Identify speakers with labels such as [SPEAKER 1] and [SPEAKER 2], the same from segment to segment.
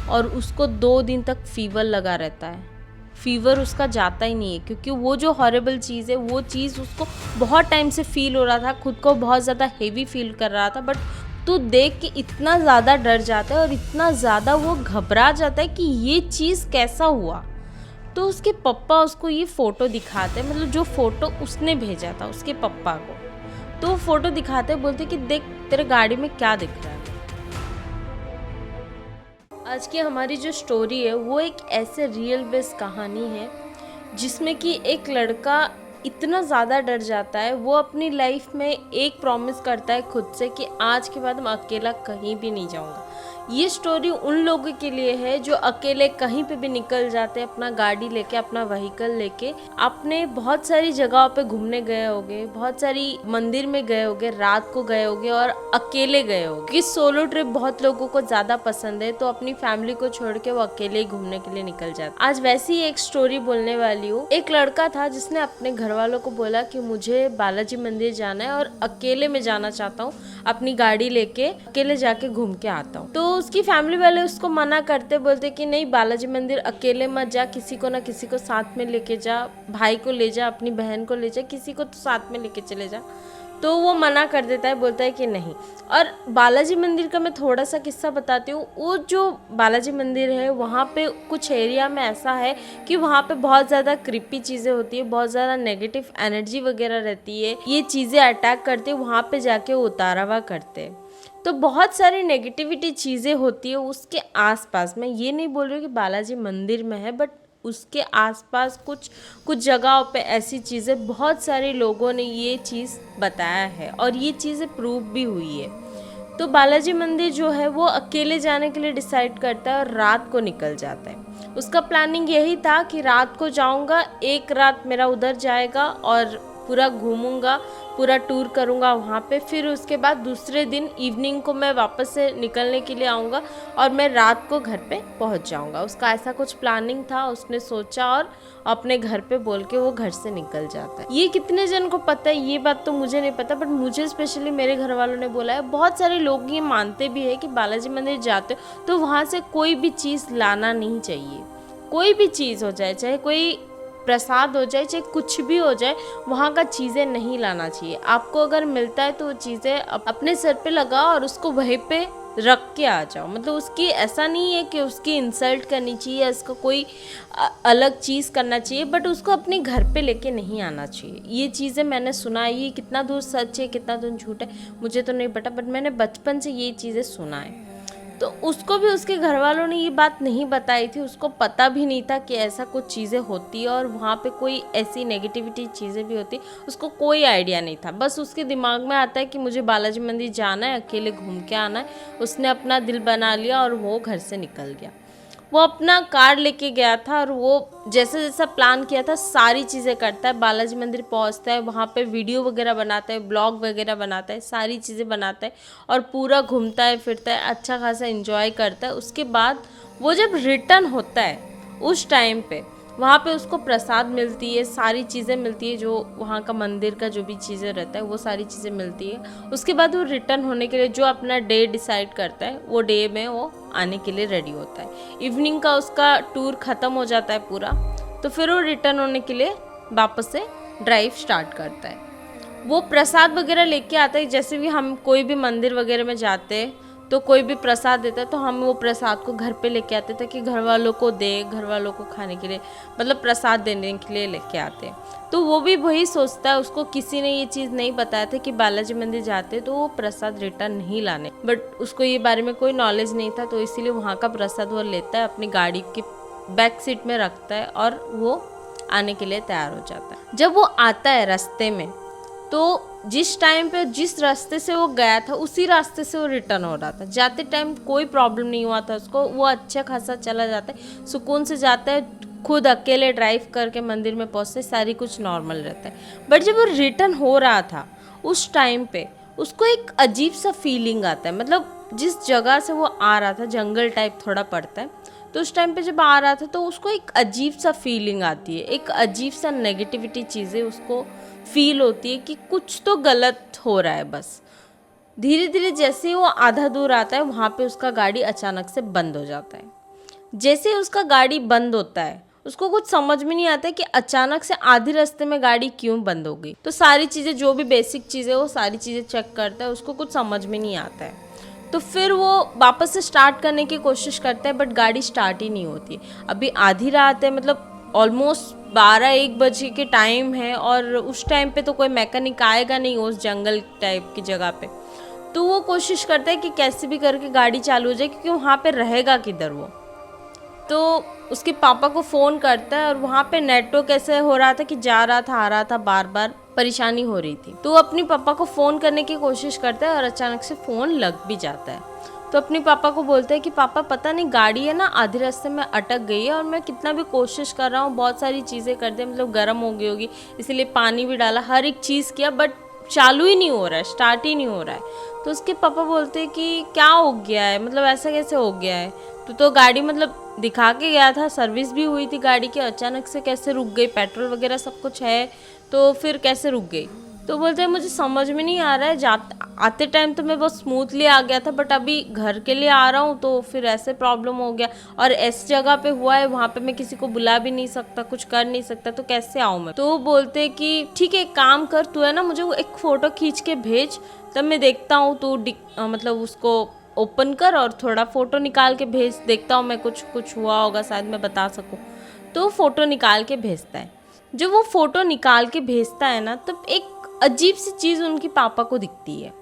[SPEAKER 1] और उसको 2 दिन तक फीवर लगा रहता है। फीवर उसका जाता ही नहीं है, क्योंकि वो जो हॉरिबल चीज़ है वो चीज़ उसको बहुत टाइम से फील हो रहा था, खुद को बहुत ज़्यादा हेवी फील कर रहा था। बट तू देख के इतना ज़्यादा डर जाता है और इतना ज़्यादा वो घबरा जाता है कि ये चीज़ कैसा हुआ। तो उसके पप्पा उसको ये फ़ोटो दिखाते हैं, मतलब जो फ़ोटो उसने भेजा था उसके पप्पा को, तो वो फ़ोटो दिखाते हैं, बोलते कि देख तेरे गाड़ी में क्या दिख रहा है। आज की हमारी जो स्टोरी है वो एक ऐसे रियल बेस्ड कहानी है जिसमें कि एक लड़का इतना ज़्यादा डर जाता है, वो अपनी लाइफ में एक प्रॉमिस करता है खुद से कि आज के बाद मैं अकेला कहीं भी नहीं जाऊंगा। ये स्टोरी उन लोगों के लिए है जो अकेले कहीं पे भी निकल जाते हैं, अपना गाड़ी लेके, अपना व्हीकल लेके, आपने बहुत सारी जगहों पे घूमने गए होगे, बहुत सारी मंदिर में गए होगे, रात को गए होगे और अकेले गए होगे। कि सोलो ट्रिप बहुत लोगों को ज़्यादा पसंद है, तो अपनी फैमिली को छोड़ के वो अकेले ही घूमने के लिए निकल जाते। आज वैसी एक स्टोरी बोलने वाली हूँ। एक लड़का था जिसने अपने घर वालों को बोला कि मुझे बालाजी मंदिर जाना है और अकेले में जाना चाहता हूँ, अपनी गाड़ी लेके अकेले जाके घूम के आता हूँ। तो उसकी फैमिली वाले उसको मना करते, बोलते कि नहीं बालाजी मंदिर अकेले मत जा, किसी को ना किसी को साथ में लेके जा, भाई को ले जा, अपनी बहन को ले जा, किसी को तो साथ में लेके चले जा। तो वो मना कर देता है, बोलता है कि नहीं। और बालाजी मंदिर का मैं थोड़ा सा किस्सा बताती हूँ। वो जो बालाजी मंदिर है वहाँ पे कुछ एरिया में ऐसा है कि वहाँ पे बहुत ज़्यादा क्रिपी चीज़ें होती है, बहुत ज़्यादा नेगेटिव एनर्जी वगैरह रहती है, ये चीज़ें अटैक करती है, वहाँ पे जाके वो उतारावा करते हैं। तो बहुत सारी नेगेटिविटी चीज़ें होती है उसके आसपास। मैं ये नहीं बोल रही हूँ कि बालाजी मंदिर में है, बट उसके आसपास कुछ जगहों पे ऐसी चीज़ें, बहुत सारे लोगों ने ये चीज़ बताया है और ये चीज़ें प्रूव भी हुई है। तो बालाजी मंदिर जो है वो अकेले जाने के लिए डिसाइड करता है और रात को निकल जाता है। उसका प्लानिंग यही था कि रात को जाऊंगा, एक रात मेरा उधर जाएगा और पूरा घूमूंगा, पूरा टूर करूंगा वहाँ पे, फिर उसके बाद दूसरे दिन इवनिंग को मैं वापस से निकलने के लिए आऊँगा और मैं रात को घर पे पहुँच जाऊँगा। उसका ऐसा कुछ प्लानिंग था, उसने सोचा और अपने घर पे बोल के वो घर से निकल जाता है। ये कितने जन को पता है ये बात तो मुझे नहीं पता, बट मुझे स्पेशली मेरे घर वालों ने बोला है। बहुत सारे लोग ये मानते भी है कि बालाजी मंदिर जाते हो तो वहाँ से कोई भी चीज़ लाना नहीं चाहिए। कोई भी चीज़ हो जाए, चाहे कोई प्रसाद हो जाए, चाहे कुछ भी हो जाए, वहाँ का चीज़ें नहीं लाना चाहिए। आपको अगर मिलता है तो वो चीज़ें अपने सर पे लगाओ और उसको वहीं पे रख के आ जाओ। मतलब उसकी ऐसा नहीं है कि उसकी इंसल्ट करनी चाहिए या इसका कोई अलग चीज़ करना चाहिए, बट उसको अपने घर पे लेके नहीं आना चाहिए। ये चीज़ें मैंने सुना है, ये कितना दूर सच है कितना दूर झूठ है मुझे तो नहीं पता, बट मैंने बचपन से ये चीज़ें सुना है। तो उसको भी उसके घर वालों ने ये बात नहीं बताई थी, उसको पता भी नहीं था कि ऐसा कुछ चीज़ें होती है और वहाँ पे कोई ऐसी नेगेटिविटी चीज़ें भी होती, उसको कोई आइडिया नहीं था। बस उसके दिमाग में आता है कि मुझे बालाजी मंदिर जाना है, अकेले घूम के आना है। उसने अपना दिल बना लिया और वो घर से निकल गया। वो अपना कार लेके गया था और वो जैसा जैसा प्लान किया था सारी चीज़ें करता है। बालाजी मंदिर पहुंचता है, वहाँ पे वीडियो वगैरह बनाता है, ब्लॉग वगैरह बनाता है, सारी चीज़ें बनाता है और पूरा घूमता है फिरता है, अच्छा खासा एंजॉय करता है। उसके बाद वो जब रिटर्न होता है उस टाइम पे वहाँ पे उसको प्रसाद मिलती है, सारी चीज़ें मिलती है, जो वहाँ का मंदिर का जो भी चीज़ें रहता है वो सारी चीज़ें मिलती है। उसके बाद वो रिटर्न होने के लिए जो अपना डे डिसाइड करता है वो डे में वो आने के लिए रेडी होता है। इवनिंग का उसका टूर ख़त्म हो जाता है पूरा, तो फिर वो रिटर्न होने के लिए वापस से ड्राइव स्टार्ट करता है। वो प्रसाद वगैरह लेके आता है। जैसे भी हम कोई भी मंदिर वगैरह में जाते हैं तो कोई भी प्रसाद देता है तो हम वो प्रसाद को घर पे लेके आते ताकि घर वालों को दे, घर वालों को खाने के लिए, मतलब प्रसाद देने के लिए लेके आते हैं। तो वो भी वही सोचता है, उसको किसी ने ये चीज़ नहीं बताया था कि बालाजी मंदिर जाते तो वो प्रसाद रिटर्न नहीं लाने, बट उसको ये बारे में कोई नॉलेज नहीं था, तो इसीलिए वहाँ का प्रसाद वो लेता है, अपनी गाड़ी की बैक सीट में रखता है और वो आने के लिए तैयार हो जाता है। जब वो आता है रास्ते में तो जिस टाइम पे जिस रास्ते से वो गया था उसी रास्ते से वो रिटर्न हो रहा था। जाते टाइम कोई प्रॉब्लम नहीं हुआ था उसको, वो अच्छा खासा चला जाता है, सुकून से जाता है, खुद अकेले ड्राइव करके मंदिर में पहुँचते, सारी कुछ नॉर्मल रहता है। बट जब वो रिटर्न हो रहा था उस टाइम पे उसको एक अजीब सा फीलिंग आता है। मतलब जिस जगह से वो आ रहा था, जंगल टाइप थोड़ा पड़ता है, तो उस टाइम पे जब आ रहा था तो उसको एक अजीब सा फीलिंग आती है, एक अजीब सा नेगेटिविटी चीज़ें उसको फील होती है कि कुछ तो गलत हो रहा है। बस धीरे धीरे जैसे ही वो आधा दूर आता है वहाँ पे उसका गाड़ी अचानक से बंद हो जाता है। जैसे ही उसका गाड़ी बंद होता है, उसको कुछ समझ में नहीं आता है कि अचानक से आधे रास्ते में गाड़ी क्यों बंद हो गई। तो सारी चीज़ें, जो भी बेसिक चीज़ें, वो सारी चीज़ें चेक करता है, उसको कुछ समझ में नहीं आता है। तो फिर वो वापस से स्टार्ट करने की कोशिश करता है, बट गाड़ी स्टार्ट ही नहीं होती। अभी आधी रात है, मतलब ऑलमोस्ट 12-1 बजे के टाइम है, और उस टाइम पे तो कोई मैकेनिक आएगा नहीं उस जंगल टाइप की जगह पे। तो वो कोशिश करता है कि कैसे भी करके गाड़ी चालू हो जाए, क्योंकि वहाँ पे रहेगा किधर वो। तो उसके पापा को फ़ोन करता है, और वहाँ पे नेटवर्क ऐसे हो रहा था कि जा रहा था आ रहा था, बार बार परेशानी हो रही थी। तो वो अपने पापा को फ़ोन करने की कोशिश करता है, और अचानक से फ़ोन लग भी जाता है। तो अपने पापा को बोलता है कि पापा पता नहीं गाड़ी है ना आधे रास्ते में अटक गई है, और मैं कितना भी कोशिश कर रहा हूँ, बहुत सारी चीज़ें कर दी, मतलब गर्म हो गई होगी, इसीलिए पानी भी डाला, हर एक चीज़ किया, बट चालू ही नहीं हो रहा है, स्टार्ट ही नहीं हो रहा है। तो उसके पापा बोलते हैं कि क्या हो गया है, मतलब ऐसा कैसे हो गया है, तो गाड़ी मतलब दिखा के गया था, सर्विस भी हुई थी गाड़ी की, अचानक से कैसे रुक गई, पेट्रोल वगैरह सब कुछ है, तो फिर कैसे रुक गई। तो बोलते हैं मुझे समझ में नहीं आ रहा है, आते टाइम तो मैं बहुत स्मूथली आ गया था, बट अभी घर के लिए आ रहा हूँ तो फिर ऐसे प्रॉब्लम हो गया, और ऐसी जगह पे हुआ है, वहाँ पे मैं किसी को बुला भी नहीं सकता, कुछ कर नहीं सकता, तो कैसे आऊँ मैं। तो बोलते कि ठीक है, एक काम कर, तू है ना मुझे वो एक फ़ोटो खींच के भेज, तब मैं देखता हूँ, तू मतलब उसको ओपन कर और थोड़ा फ़ोटो निकाल के भेज, देखता हूँ मैं, कुछ हुआ होगा शायद मैं बता सकूँ। तो फ़ोटो निकाल के भेजता है। जब वो फ़ोटो निकाल के भेजता है ना, तब एक अजीब सी चीज़ उनके पापा को दिखती है।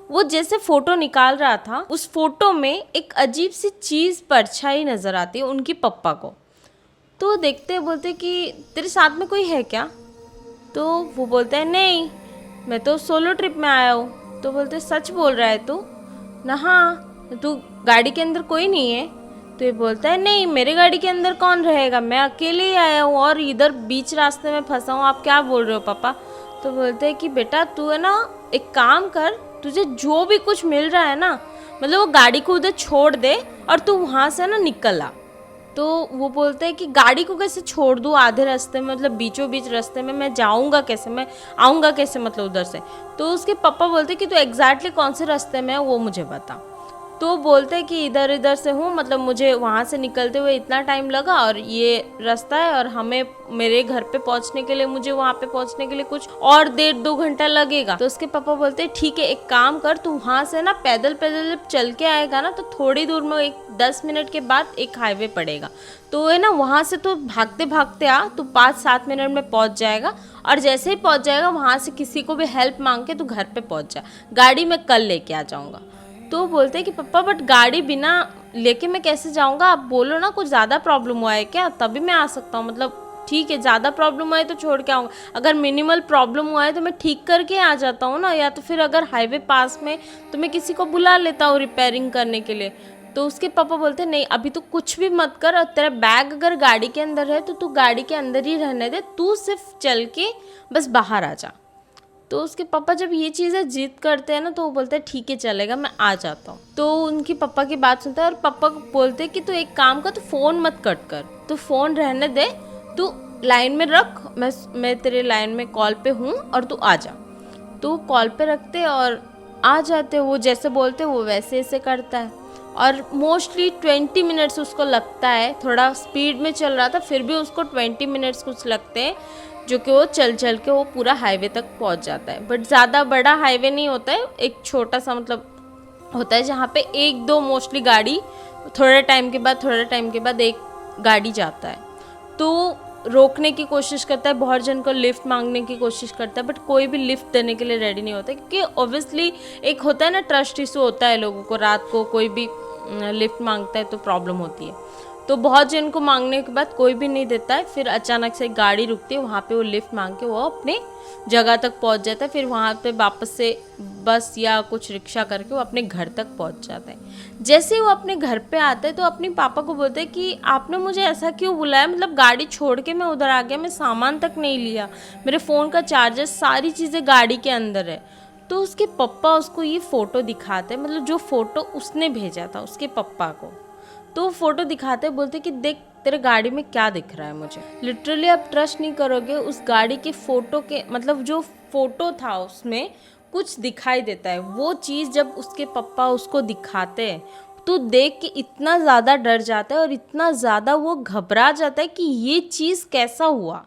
[SPEAKER 1] वो जैसे फ़ोटो निकाल रहा था, उस फ़ोटो में एक अजीब सी चीज़ परछाई नज़र आती है उनके पप्पा को। तो देखते बोलते कि तेरे साथ में कोई है क्या? तो वो बोलता है नहीं, मैं तो सोलो ट्रिप में आया हूँ। तो बोलते सच बोल रहा है तू? ना हाँ, तू गाड़ी के अंदर कोई नहीं है? तो ये बोलता है नहीं, मेरे गाड़ी के अंदर कौन रहेगा, मैं अकेले ही आया हूँ और इधर बीच रास्ते में फंसा हूँ, आप क्या बोल रहे हो पापा। तो बोलते हैं कि बेटा तू है ना, एक काम कर, तुझे जो भी कुछ मिल रहा है ना, मतलब वो गाड़ी को उधर छोड़ दे और तू वहाँ से ना निकल आ। तो वो बोलते हैं कि गाड़ी को कैसे छोड़ दूँ आधे रास्ते में, मतलब बीचों बीच रास्ते में मैं जाऊँगा कैसे, मैं आऊँगा कैसे, मतलब उधर से। तो उसके पापा बोलते हैं कि तू एग्जैक्टली कौन से रास्ते में है वो मुझे बता। तो बोलते हैं कि इधर इधर से हूँ, मतलब मुझे वहाँ से निकलते हुए इतना टाइम लगा, और ये रास्ता है, और हमें मेरे घर पे पहुँचने के लिए, मुझे वहाँ पे पहुँचने के लिए कुछ और 1.5-2 घंटा लगेगा। तो उसके पापा बोलते हैं ठीक है, एक काम कर, तू वहाँ से ना पैदल पैदल जब चल के आएगा ना, तो थोड़ी दूर में एक 10 मिनट के बाद एक हाईवे पड़ेगा, तो है ना वहाँ से तो भागते भागते आ, तो 5-7 मिनट में पहुँच जाएगा, और जैसे ही पहुँच जाएगा वहाँ से किसी को भी हेल्प मांग के तू घर पे पहुँच जा, गाड़ी मैं कल लेके आ जाऊँगा। तो बोलते हैं कि पापा बट गाड़ी बिना लेके मैं कैसे जाऊँगा, आप बोलो ना कुछ ज़्यादा प्रॉब्लम हुआ है क्या, तभी मैं आ सकता हूँ, मतलब ठीक है ज़्यादा प्रॉब्लम हुआ है तो छोड़ के आऊँगा, अगर मिनिमल प्रॉब्लम हुआ है तो मैं ठीक करके आ जाता हूँ ना, या तो फिर अगर हाईवे पास में तो मैं किसी को बुला लेता हूँ रिपेयरिंग करने के लिए। तो उसके पापा बोलते नहीं, अभी तो कुछ भी मत कर, और तेरा बैग अगर गाड़ी के अंदर है तो तू गाड़ी के अंदर ही रहने दे, तू सिर्फ चल के बस बाहर आ जा। तो उसके पापा जब ये चीज़ें जिद करते हैं ना, तो वो बोलते हैं ठीक है चलेगा, मैं आ जाता हूँ। तो उनकी पापा की बात सुनता है, और पापा बोलते हैं कि तू एक काम कर, तू फ़ोन मत कट कर, तू फ़ोन रहने दे, तू लाइन में रख, मैं तेरे लाइन में कॉल पे हूँ, और तू आ जा। तो कॉल पे रखते और आ जाते, वो जैसे बोलते वो वैसे ऐसे करता है। और मोस्टली 20 मिनट्स उसको लगता है, थोड़ा स्पीड में चल रहा था फिर भी उसको 20 मिनट्स कुछ लगते हैं, जो कि वो चल चल के वो पूरा हाईवे तक पहुंच जाता है। बट ज़्यादा बड़ा हाईवे नहीं होता है, एक छोटा सा मतलब होता है जहाँ पे एक दो मोस्टली गाड़ी थोड़े टाइम के बाद एक गाड़ी जाता है। तो रोकने की कोशिश करता है, बहुत जन को लिफ्ट मांगने की कोशिश करता है, बट कोई भी लिफ्ट देने के लिए रेडी नहीं होता, क्योंकि ऑब्वियसली एक होता है ना, ट्रस्ट इशू होता है लोगों को, रात को कोई भी लिफ्ट मांगता है तो प्रॉब्लम होती है। तो बहुत जन को मांगने के बाद कोई भी नहीं देता है, फिर अचानक से गाड़ी रुकती है, वहाँ पे वो लिफ्ट मांग के वो अपने जगह तक पहुँच जाता है, फिर वहाँ पे वापस से बस या कुछ रिक्शा करके वो अपने घर तक पहुँच जाता है। जैसे ही वो अपने घर पे आता है तो अपने पापा को बोलते हैं कि आपने मुझे ऐसा क्यों बुलाया, मतलब गाड़ी छोड़ के मैं उधर आ गया, मैं सामान तक नहीं लिया, मेरे फ़ोन का चार्जर, सारी चीज़ें गाड़ी के अंदर है। तो उसके पप्पा उसको ये फ़ोटो दिखाते हैं, मतलब जो फ़ोटो उसने भेजा था उसके पप्पा को, तो वो फ़ोटो दिखाते बोलते कि देख तेरे गाड़ी में क्या दिख रहा है मुझे। लिटरली आप ट्रस्ट नहीं करोगे, उस गाड़ी के फ़ोटो के मतलब जो फ़ोटो था उसमें कुछ दिखाई देता है। वो चीज़ जब उसके पप्पा उसको दिखाते हैं तो देख के इतना ज़्यादा डर जाता है और इतना ज़्यादा वो घबरा जाता है कि ये चीज़ कैसा हुआ।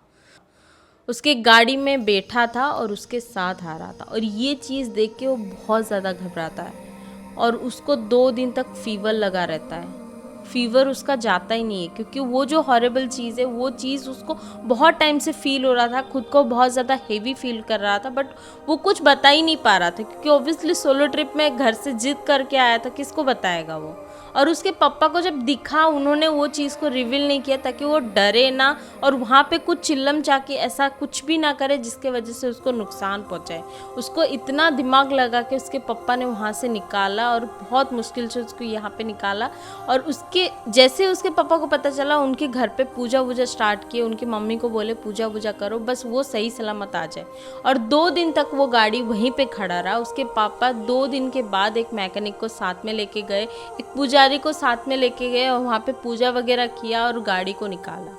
[SPEAKER 1] उसके गाड़ी में बैठा था और उसके साथ आ रहा था, और ये चीज़ देख के वो बहुत ज़्यादा घबराता है और उसको 2 दिन तक फीवर लगा रहता है। फीवर उसका जाता ही नहीं है, क्योंकि वो जो हॉरिबल चीज़ है वो चीज़ उसको बहुत टाइम से फील हो रहा था, खुद को बहुत ज़्यादा हेवी फील कर रहा था, बट वो कुछ बता ही नहीं पा रहा था, क्योंकि ऑब्वियसली सोलो ट्रिप में घर से जिद करके आया था, किसको बताएगा वो। और उसके पापा को जब दिखा, उन्होंने वो चीज़ को रिवील नहीं किया ताकि वो डरे ना और वहाँ पे कुछ चिल्लम चाके ऐसा कुछ भी ना करे जिसके वजह से उसको नुकसान पहुँचाए। उसको इतना दिमाग लगा कि उसके पापा ने वहाँ से निकाला और बहुत मुश्किल से उसको यहाँ पे निकाला। और उसके जैसे उसके पापा को पता चला, उनके घर पे पूजा वूजा स्टार्ट किए, उनकी मम्मी को बोले पूजा वूजा करो, बस वो सही सलामत आ जाए। और 2 दिन तक वो गाड़ी वहीं पे खड़ा रहा। उसके पापा 2 दिन के बाद एक मैकेनिक को साथ में लेके गए, एक पुजारी को साथ में लेके गए और वहाँ पे पूजा वगैरह किया और गाड़ी को निकाला।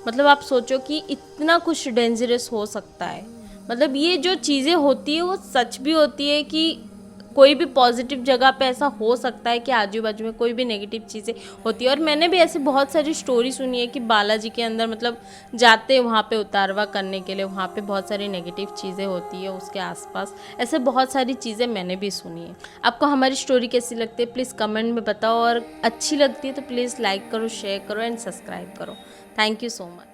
[SPEAKER 1] मतलब आप सोचो कि इतना कुछ डेंजरस हो सकता है। मतलब ये जो चीज़ें होती है वो सच भी होती है कि कोई भी पॉजिटिव जगह पे ऐसा हो सकता है कि आजू बाजू में कोई भी नेगेटिव चीज़ें होती है। और मैंने भी ऐसी बहुत सारी स्टोरी सुनी है कि बालाजी के अंदर मतलब जाते वहाँ पे उतारवा करने के लिए, वहाँ पे बहुत सारी नेगेटिव चीज़ें होती है उसके आसपास। ऐसे बहुत सारी चीज़ें मैंने भी सुनी है। आपको हमारी स्टोरी कैसी लगती है प्लीज़ कमेंट में बताओ, और अच्छी लगती है तो प्लीज़ लाइक करो, शेयर करो एंड सब्सक्राइब करो। Thank you so much.